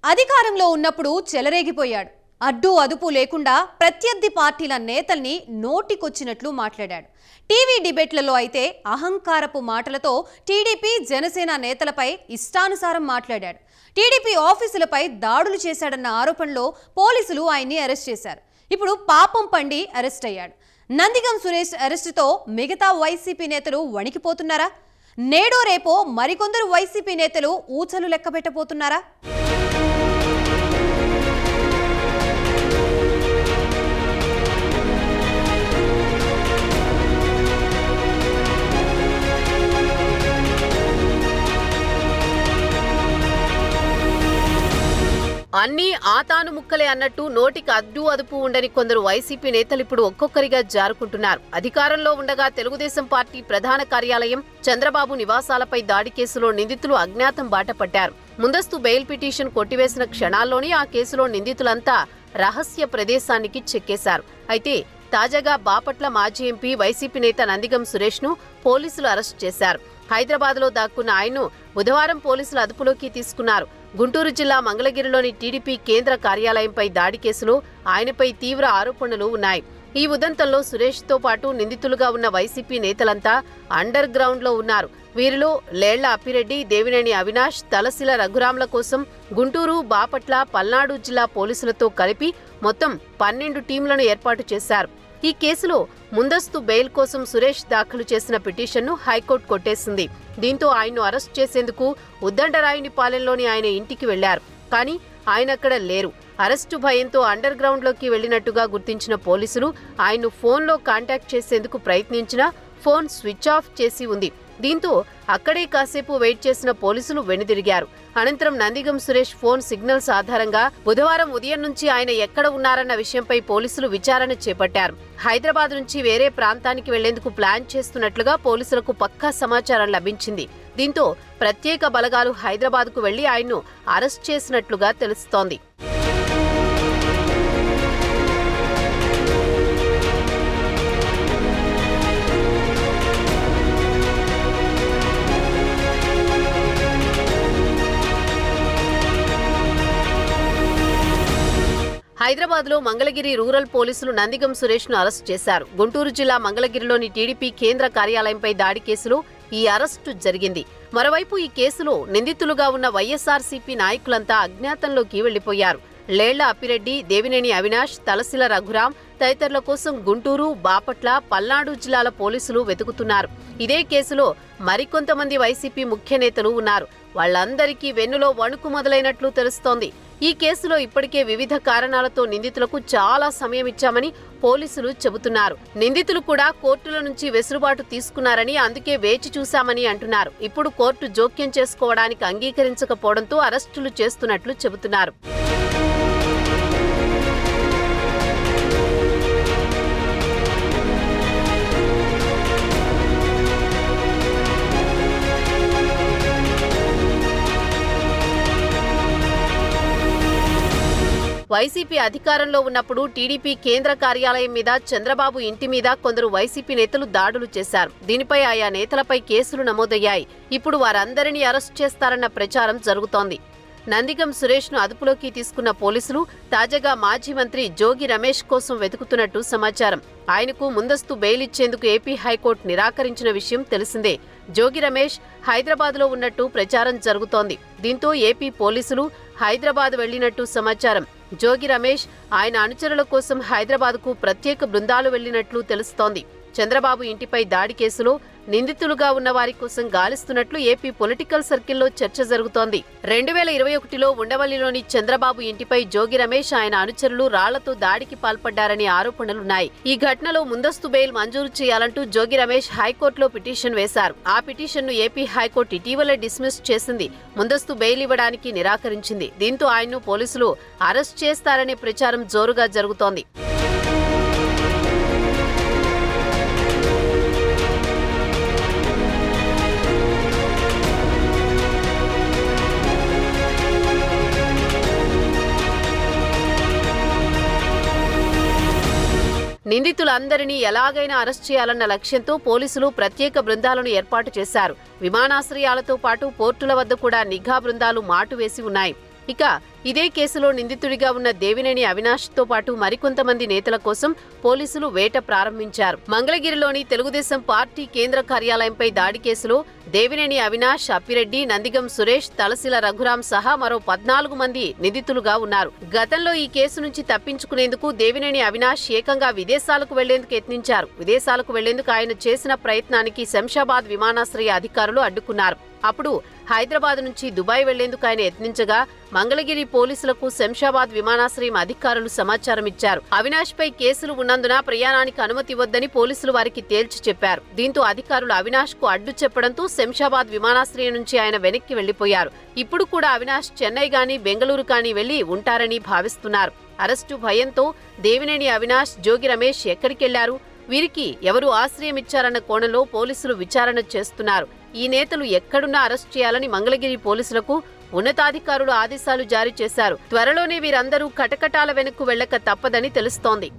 అధికారంలో ఉన్నప్పుడు చెలరేగిపోయాడు. అడ్డు అదుపు లేకుండా ప్రత్యర్థి పార్టీల నేతల్ని నోటికొచ్చినట్లు మాట్లాడాడు. టీవీ డిబేట్లలో అయితే అహంకారపు మాటలతో టీడీపీ జనసేన నేతలపై ఇష్టానుసారం మాట్లాడాడు. టీడీపీ ఆఫీసులపై దాడులు చేశాడన్న ఆరోపణలో పోలీసులు ఆయన్ని అరెస్ట్ చేశారు. ఇప్పుడు పాపం పండి అరెస్ట్ అయ్యాడు. నందిగం సురేష్ అరెస్టుతో మిగతా వైసీపీ నేతలు వణికిపోతున్నారా? నేడో రేపో మరికొందరు వైసీపీ నేతలు ఊచలు లెక్కబెట్టబోతున్నారా? అన్నీ ఆతాను ముక్కలే అన్నట్టు నోటికి అడ్డు అదుపు ఉండని కొందరు వైసీపీ నేతలు ఇప్పుడు ఒక్కొక్కరిగా జారుకుంటున్నారు. అధికారంలో ఉండగా తెలుగుదేశం పార్టీ ప్రధాన కార్యాలయం, చంద్రబాబు నివాసాలపై దాడి కేసులో నిందితులు అజ్ఞాతం బాటపడ్డారు. ముందస్తు బెయిల్ పిటిషన్ కొట్టివేసిన క్షణాల్లోనే ఆ కేసులో నిందితులంతా రహస్య ప్రదేశానికి చెక్కేశారు. అయితే తాజాగా బాపట్ల మాజీ ఎంపీ వైసీపీ నేత నందిగం సురేష్ ను పోలీసులు అరెస్ట్ చేశారు. హైదరాబాద్లో దాక్కున్న ఆయన్ను బుధవారం పోలీసులు అదుపులోకి తీసుకున్నారు. గుంటూరు జిల్లా మంగళగిరిలోని టీడీపీ కేంద్ర కార్యాలయంపై దాడి కేసులో ఆయనపై తీవ్ర ఆరోపణలు ఉన్నాయి. ఈ ఉదంతంలో సురేష్ తో పాటు నిందితులుగా ఉన్న వైసీపీ నేతలంతా అండర్ గ్రౌండ్ లో ఉన్నారు. వీరిలో లేళ్ల అప్పిరెడ్డి, దేవినేని అవినాష్, తలసిల రఘురాంల కోసం గుంటూరు, బాపట్ల, పల్నాడు జిల్లా పోలీసులతో కలిపి మొత్తం 12 టీంలను ఏర్పాటు చేశారు. ఈ కేసులో ముందస్తు బెయిల్ కోసం సురేష్ దాఖలు చేసిన పిటిషన్ను హైకోర్టు కొట్టేసింది. దీంతో ఆయన్ను అరెస్ట్ చేసేందుకు ఉద్దండరాయునిపాలెంలోని ఆయన ఇంటికి వెళ్లారు. కానీ ఆయన అక్కడ లేరు. అరెస్టు భయంతో అండర్ గ్రౌండ్ లోకి వెళ్లినట్టుగా గుర్తించిన పోలీసులు ఆయన్ను ఫోన్లో కాంటాక్ట్ చేసేందుకు ప్రయత్నించినా ఫోన్ స్విచ్ ఆఫ్ చేసి ఉంది. దీంతో అక్కడే కాసేపు వెయిట్ చేసిన పోలీసులు వెనుదిరిగారు. అనంతరం నందిగం సురేష్ ఫోన్ సిగ్నల్స్ ఆధారంగా బుధవారం ఉదయం నుంచి ఆయన ఎక్కడ ఉన్నారన్న విషయంపై పోలీసులు విచారణ చేపట్టారు. హైదరాబాద్ నుంచి వేరే ప్రాంతానికి వెళ్లేందుకు ప్లాన్ చేస్తున్నట్లుగా పోలీసులకు పక్కా సమాచారం లభించింది. దీంతో ప్రత్యేక బలగాలు హైదరాబాద్కు వెళ్లి ఆయన్ను అరెస్ట్ చేసినట్లుగా తెలుస్తోంది. హైదరాబాద్లో మంగళగిరి రూరల్ పోలీసులు నందిగం సురేష్ ను అరెస్ట్ చేశారు. గుంటూరు జిల్లా మంగళగిరిలోని టీడీపీ కేంద్ర కార్యాలయంపై దాడి కేసులో ఈ అరెస్టు జరిగింది. మరోవైపు ఈ కేసులో నిందితులుగా ఉన్న వైఎస్ఆర్సీపీ నాయకులంతా అజ్ఞాతంలోకి వెళ్లిపోయారు. లేళ్ల అప్పిరెడ్డి, దేవినేని అవినాష్, తలసిల రఘురాం తదితరుల కోసం గుంటూరు, బాపట్ల, పల్నాడు జిల్లాల పోలీసులు వెతుకుతున్నారు. ఇదే కేసులో మరికొంతమంది వైసీపీ ముఖ్య నేతలు ఉన్నారు. వాళ్లందరికీ వెన్నులో వణుకు మొదలైనట్లు తెలుస్తోంది. ఈ కేసులో ఇప్పటికే వివిధ కారణాలతో నిందితులకు చాలా సమయం ఇచ్చామని పోలీసులు చెబుతున్నారు. నిందితులు కూడా కోర్టుల నుంచి వెసులుబాటు తీసుకున్నారని, అందుకే వేచి చూశామని అంటున్నారు. ఇప్పుడు కోర్టు జోక్యం చేసుకోవడానికి అంగీకరించకపోవడంతో అరెస్టులు చేస్తున్నట్లు చెబుతున్నారు. వైసీపీ అధికారంలో ఉన్నప్పుడు టీడీపీ కేంద్ర కార్యాలయం మీద, చంద్రబాబు ఇంటి మీద కొందరు వైసీపీ నేతలు దాడులు చేశారు. దీనిపై ఆయా నేతలపై కేసులు నమోదయ్యాయి. ఇప్పుడు వారందరినీ అరెస్ట్ చేస్తారన్న ప్రచారం జరుగుతోంది. నందిగం సురేష్ ను అదుపులోకి తీసుకున్న పోలీసులు తాజాగా మాజీ మంత్రి జోగి రమేష్ కోసం వెతుకుతున్నట్టు సమాచారం. ఆయనకు ముందస్తు బెయిల్ ఇచ్చేందుకు ఏపీ హైకోర్టు నిరాకరించిన విషయం తెలిసిందే. జోగి రమేష్ హైదరాబాద్లో ఉన్నట్టు ప్రచారం జరుగుతోంది. దీంతో ఏపీ పోలీసులు హైదరాబాద్ వెళ్లినట్టు సమాచారం. జోగి రమేష్, ఆయన అనుచరుల కోసం హైదరాబాద్కు ప్రత్యేక బృందాలు వెళ్లినట్లు తెలుస్తోంది. చంద్రబాబు ఇంటిపై దాడి కేసులో నిందితులుగా ఉన్న వారి కోసం గాలిస్తున్నట్లు ఏపీ పొలిటికల్ సర్కిల్లో చర్చ జరుగుతోంది. 2021లో ఉండవల్లిలోని చంద్రబాబు ఇంటిపై జోగి రమేష్, ఆయన అనుచరులు రాళ్లతో దాడికి పాల్పడ్డారని ఆరోపణలున్నాయి. ఈ ఘటనలో ముందస్తు బెయిల్ మంజూరు చేయాలంటూ జోగి రమేష్ హైకోర్టులో పిటిషన్ వేశారు. ఆ పిటిషన్ను ఏపీ హైకోర్టు ఇటీవలే డిస్మిస్ చేసింది. ముందస్తు బెయిల్ ఇవ్వడానికి నిరాకరించింది. దీంతో ఆయన్ను పోలీసులు అరెస్ట్ చేస్తారనే ప్రచారం జోరుగా జరుగుతోంది. నిందితులందరినీ ఎలాగైనా అరెస్ట్ చేయాలన్న లక్ష్యంతో పోలీసులు ప్రత్యేక బృందాలను ఏర్పాటు చేశారు. విమానాశ్రయాలతో పాటు పోర్టుల వద్ద కూడా నిఘా బృందాలు మాటు వేసి ఉన్నాయి. ఇక ఇదే కేసులో నిందితుడిగా ఉన్న దేవినేని అవినాష్తో పాటు మరికొంతమంది నేతల కోసం పోలీసులు వేట ప్రారంభించారు. మంగళగిరిలోని తెలుగుదేశం పార్టీ కేంద్ర కార్యాలయంపై దాడి కేసులో దేవినేని అవినాష్, అప్పిరెడ్డి, నందిగం సురేష్, తలసిల రఘురాం సహా మరో 14 మంది నిందితులుగా ఉన్నారు. గతంలో ఈ కేసు నుంచి తప్పించుకునేందుకు దేవినేని అవినాష్ ఏకంగా విదేశాలకు వెళ్లేందుకు యత్నించారు. విదేశాలకు వెళ్లేందుకు ఆయన చేసిన ప్రయత్నానికి శంషాబాద్ విమానాశ్రయ అధికారులు అడ్డుకున్నారు. అప్పుడు హైదరాబాద్ నుంచి దుబాయ్ వెళ్లేందుకు ఆయన యత్నించగా మంగళగిరి పోలీసులకు శంషాబాద్ విమానాశ్రయం అధికారులు సమాచారం ఇచ్చారు. అవినాష్ పై కేసులు ఉన్నందున ప్రయాణానికి అనుమతి ఇవ్వొద్దని పోలీసులు వారికి తేల్చి చెప్పారు. దీంతో అధికారులు అవినాష్ కు అడ్డు చెప్పడంతో శంషాబాద్ విమానాశ్రయం నుంచి ఆయన వెనక్కి వెళ్లిపోయారు. ఇప్పుడు కూడా అవినాష్ చెన్నై గాని బెంగళూరు కానీ వెళ్లి ఉంటారని భావిస్తున్నారు. అరెస్టు భయంతో దేవినేని అవినాష్, జోగి రమేష్ ఎక్కడికెళ్లారు, వీరికి ఎవరు ఆశ్రయం ఇచ్చారన్న కోణంలో పోలీసులు విచారణ చేస్తున్నారు. ఈ నేతలు ఎక్కడున్నా అరెస్ట్ చేయాలని మంగళగిరి పోలీసులకు ఉన్నతాధికారులు ఆదేశాలు జారీ చేశారు. త్వరలోనే వీరందరూ కటకటాల వెనక్కు వెళ్లక తప్పదని తెలుస్తోంది.